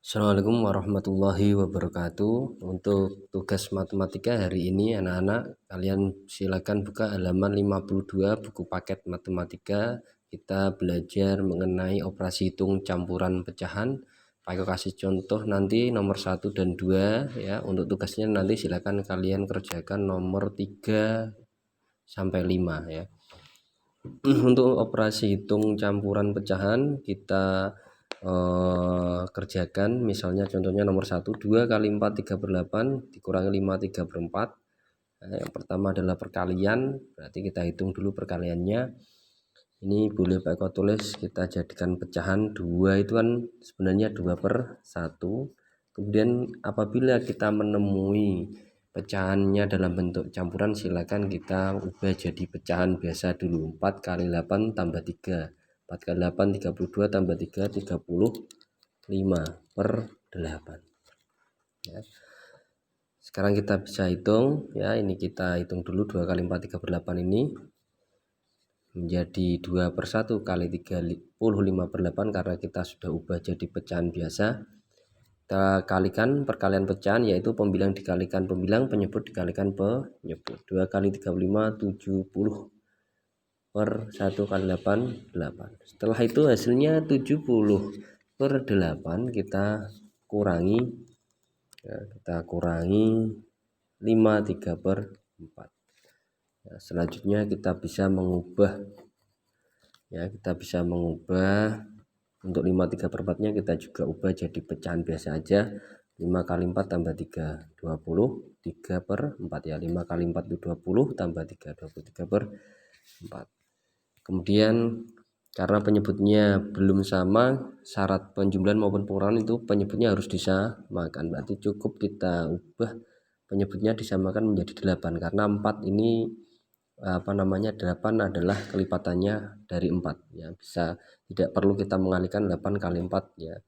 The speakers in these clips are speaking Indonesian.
Assalamualaikum warahmatullahi wabarakatuh. Untuk tugas matematika hari ini anak-anak, kalian silakan buka halaman 52 buku paket matematika. Kita belajar mengenai operasi hitung campuran pecahan. Pakai kasih contoh nanti nomor 1 dan 2 ya. Untuk tugasnya nanti silakan kalian kerjakan nomor 3 sampai 5 ya. Untuk operasi hitung campuran pecahan kita kerjakan, misalnya contohnya nomor 1, 2 kali 4 3/8 dikurangi 5 3/4. Nah, yang pertama adalah perkalian, berarti kita hitung dulu perkaliannya. Ini boleh pakai tulis, kita jadikan pecahan 2 itu kan sebenarnya 2/1. Kemudian apabila kita menemui pecahannya dalam bentuk campuran, silakan kita ubah jadi pecahan biasa dulu. 4 kali 8 tambah 3, 4 kali 8 32 tambah 3 35/8 ya. Sekarang kita bisa hitung ya. Ini kita hitung dulu 2 kali 4 3/8 ini menjadi 2/1 kali 35/8 karena kita sudah ubah jadi pecahan biasa. Kita kalikan perkalian pecahan, yaitu pembilang dikalikan pembilang, penyebut dikalikan penyebut. 2 kali 35 70/1 kali 8 8. Setelah itu hasilnya 70/8 kita kurangi ya, kita kurangi 5 3/4 ya. Selanjutnya kita bisa mengubah ya, untuk 5 3/4 nya kita juga ubah jadi pecahan biasa aja. 5 kali 4 tambah 3 20 3/4 ya. 5 kali 4 itu 20 tambah 3 23/4. Kemudian karena penyebutnya belum sama, syarat penjumlahan maupun pengurangan itu penyebutnya harus disamakan. Berarti cukup kita ubah penyebutnya disamakan menjadi 8 karena 4 ini 8 adalah kelipatannya dari 4 ya. Bisa, tidak perlu kita mengalihkan 8 kali 4 ya.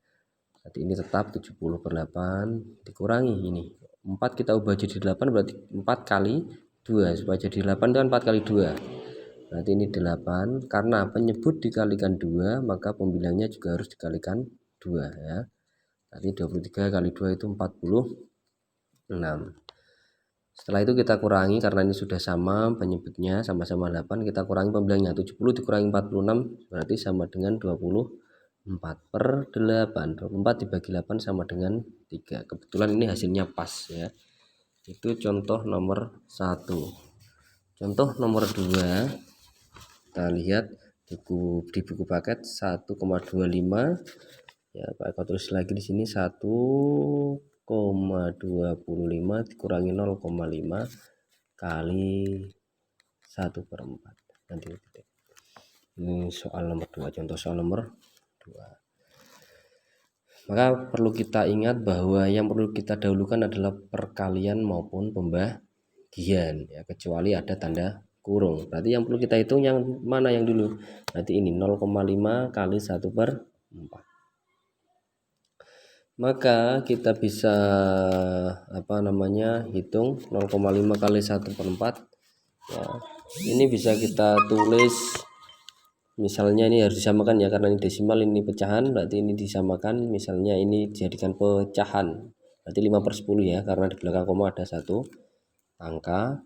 Jadi ini tetap 70/8 dikurangi ini 4 kita ubah jadi 8, berarti 4 kali 2 supaya jadi 8 itu kan 4 kali 2. Berarti ini 8, karena penyebut dikalikan 2 maka pembilangnya juga harus dikalikan 2 ya. Berarti 23 kali 2 itu 46. Setelah itu kita kurangi, karena ini sudah sama penyebutnya sama-sama 8, kita kurangi pembilangnya. 70 dikurangi 46 berarti sama dengan 24/8. 24 dibagi 8 sama dengan 3. Kebetulan ini hasilnya pas ya. Itu contoh nomor 1. Contoh nomor 2, kita lihat di buku paket 1,25 ya. Pak tulis lagi di sini 1,25 dikurangi 0,5 kali 1/4. Nanti ini soal nomor 2, contoh soal nomor 2. Maka perlu kita ingat bahwa yang perlu kita dahulukan adalah perkalian maupun pembagian ya, kecuali ada tanda kurung. Berarti yang perlu kita hitung yang mana yang dulu? Berarti ini 0,5 kali 1/4. Maka kita bisa hitung 0,5 kali 1/4 ya. Ini bisa kita tulis, misalnya ini harus disamakan ya, karena ini desimal, ini pecahan, berarti ini disamakan. Misalnya ini dijadikan pecahan, berarti 5/10 ya, karena di belakang koma ada satu angka,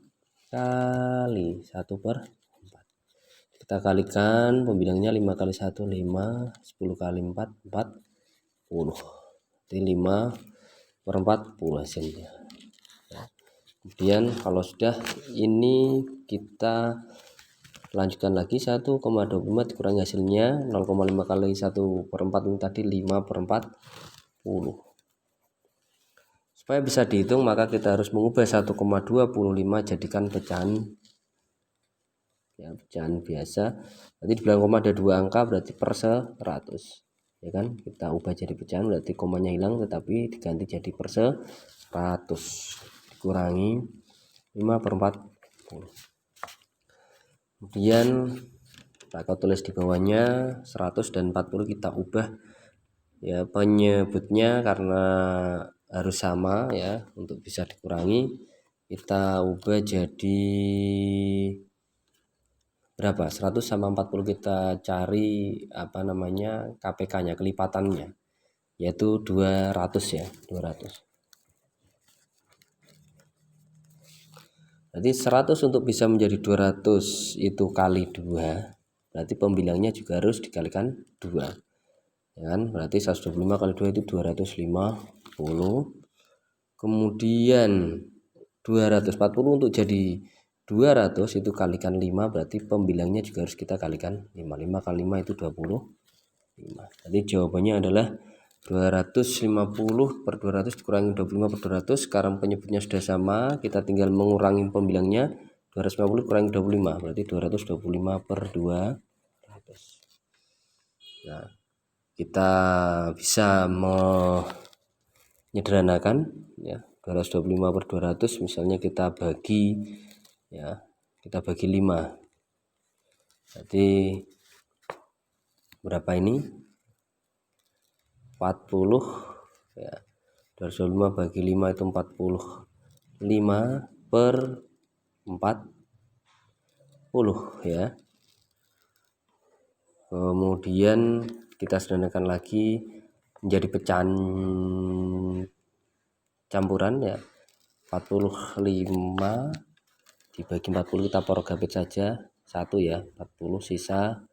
kali 1/4. Kita kalikan pembilangnya 5 kali 1 5, 10 kali 4 40. Jadi 5/40 hasilnya. Kemudian kalau sudah ini kita lanjutkan lagi, 1,25 dikurangi hasilnya 0,5 kali 1/4 ini tadi 5/40. Supaya bisa dihitung maka kita harus mengubah 1,25 jadikan pecahan ya, pecahan biasa. Berarti di belakang koma ada 2 angka, berarti per 100 ya kan. Kita ubah jadi pecahan, berarti komanya hilang tetapi diganti jadi per 100 dikurangi 5/40. Kemudian kita tulis di bawahnya 100 dan 40 kita ubah ya penyebutnya, karena harus sama ya untuk bisa dikurangi. Kita ubah jadi berapa? 100 sama 40 kita cari KPK-nya, kelipatannya. yaitu 200 ya, 200. Berarti 100 untuk bisa menjadi 200 itu kali 2, berarti pembilangnya juga harus dikalikan 2 ya kan. Berarti 125 kali 2 itu 250. Kemudian 240 untuk jadi 200 itu kalikan 5, berarti pembilangnya juga harus kita kalikan 5. 5 kali 5 itu 25. Jadi jawabannya adalah 250 per 200 dikurangi 25 per 200. Sekarang penyebutnya sudah sama, kita tinggal mengurangi pembilangnya. 250 kurangi 25 berarti 225 per 200. Nah, kita bisa menyederhanakan ya, 225 per 200 misalnya kita bagi ya, kita bagi 5. Berarti berapa ini? 40 ya. 225 bagi 5 itu 45 per 40 ya. Kemudian kita sederhanakan lagi menjadi pecahan campuran ya. 45 dibagi 40 kita porogapit saja 1 ya, 40 sisa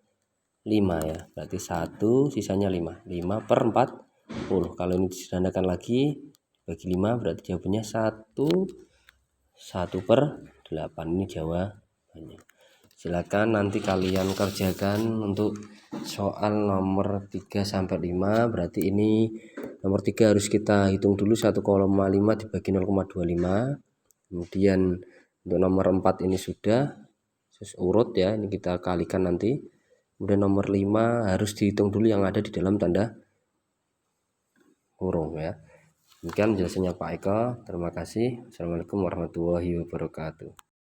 5 ya, berarti 1 sisanya 5 per 40. Kalau ini disederhanakan lagi bagi 5 berarti jawabannya 1 per 8. Ini jawabannya. Silakan nanti kalian kerjakan untuk soal nomor 3 sampai 5. Berarti ini nomor 3 harus kita hitung dulu 1,5 dibagi 0,25. Kemudian untuk nomor 4 ini sudah urut ya, ini kita kalikan nanti. Kemudian nomor 5 harus dihitung dulu yang ada di dalam tanda kurung ya. Demikian penjelasannya Pak Eko. Terima kasih. Assalamualaikum warahmatullahi wabarakatuh.